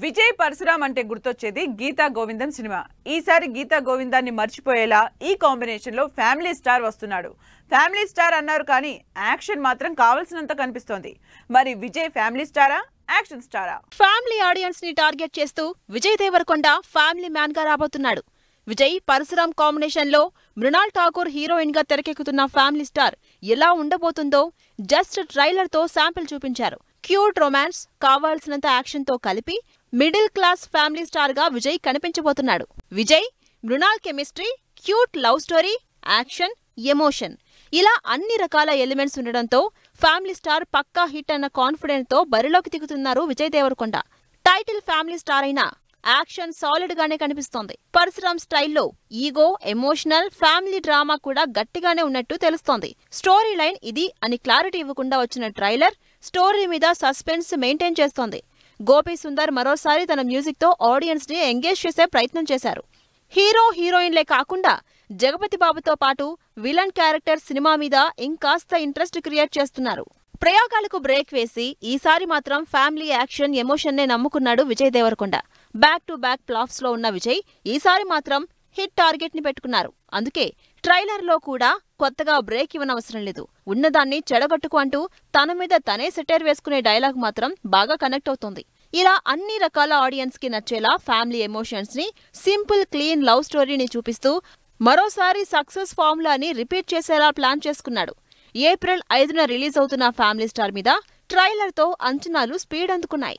విజయ్ పరశురామ్ అంటే గుర్తొచ్చేది గీతా గోవిందం సినిమా. ఈసారి గీతా గోవిందాన్ని మర్చిపోయేలా ఈ కాంబినేషన్ లో ఫ్యామిలీ స్టార్ వస్తున్నాడు. ఫ్యామిలీ స్టార్ అన్నారు కానీ యాక్షన్ మాత్రం కావాల్సినంత కనిపిస్తోంది. మరి విజయ్ ఫ్యామిలీ స్టారా, యాక్షన్ స్టారా? ఫ్యామిలీ ఆడియన్స్ ని టార్గెట్ చేస్తూ విజయ్ దేవరకొండ ఫ్యామిలీ మ్యాన్ గా రాబోతున్నాడు. విజయ్ పరశురామ్ కాంబినేషన్ లో మృణాల్ ఠాకూర్ హీరోయిన్ గా తెరకెక్కుతున్న ఫ్యామిలీ స్టార్ ఎలా ఉండబోతుందో జస్ట్ ట్రైలర్ తో శాంపిల్ చూపించారు. క్యూట్ రొమాన్స్, కావాల్సినంత యాక్షన్ తో కలిపి మిడిల్ క్లాస్ ఫ్యామిలీ స్టార్ గా విజయ్ కనిపించబోతున్నాడు. Vijay, Mrunal chemistry, cute love story, action, emotion ఇలా అన్ని రకాల ఎలిమెంట్స్ ఉండడంతో ఫ్యామిలీ స్టార్ పక్కా హిట్ అన్న కాన్ఫిడెంట్ తో బరిలోకి దిగుతున్నారు Vijay Deverakonda. Title family star అయినా యాక్షన్ సాలిడ్ గానే కనిపిస్తోంది. పరశురామ్ స్టైల్లో ఈగో, ఎమోషనల్, ఫ్యామిలీ డ్రామా కూడా గట్టిగానే ఉన్నట్టు తెలుస్తోంది. స్టోరీ లైన్ ఇది అని క్లారిటీ ఇవ్వకుండా వచ్చిన ట్రైలర్ స్టోరీ మీద సస్పెన్స్ మెయింటైన్ చేస్తోంది. గోపీ సుందర్ మరోసారి తన మ్యూజిక్ తో ఆడియన్స్ ని ఎంగేజ్ చేసే ప్రయత్నం చేశారు. హీరో హీరోయిన్లే కాకుండా జగపతి బాబుతో పాటు విలన్ క్యారెక్టర్ సినిమా మీద ఇంకాస్త ఇంట్రెస్ట్ క్రియేట్ చేస్తున్నారు. ప్రయోగాలకు బ్రేక్ వేసి ఈసారి మాత్రం ఫ్యామిలీ, యాక్షన్, ఎమోషన్ నే నమ్ముకున్నాడు Vijay Deverakonda. Back to back flops లో ఉన్న విజయ్ ఈసారి మాత్రం హిట్ టార్గెట్ ని పెట్టుకున్నారు. అందుకే ట్రైలర్ లో కూడా కొత్తగా బ్రేక్ ఇవ్వనవసరం లేదు. ఉన్నదాన్ని చెడగొట్టుకు అంటూ తన మీద తనే సెటైర్ వేసుకునే డైలాగ్ మాత్రం బాగా కనెక్ట్ అవుతోంది. ఇలా అన్ని రకాల ఆడియన్స్ కి నచ్చేలా ఫ్యామిలీ ఎమోషన్స్ ని, సింపుల్ క్లీన్ లవ్ స్టోరీని చూపిస్తూ మరోసారి సక్సెస్ ఫార్ములాని రిపీట్ చేసేలా ప్లాన్ చేసుకున్నాడు. ఏప్రిల్ 5న రిలీజ్ అవుతున్న ఫ్యామిలీ స్టార్ మీద ట్రైలర్ తో అంచనాలు స్పీడ్ అందుకున్నాయి.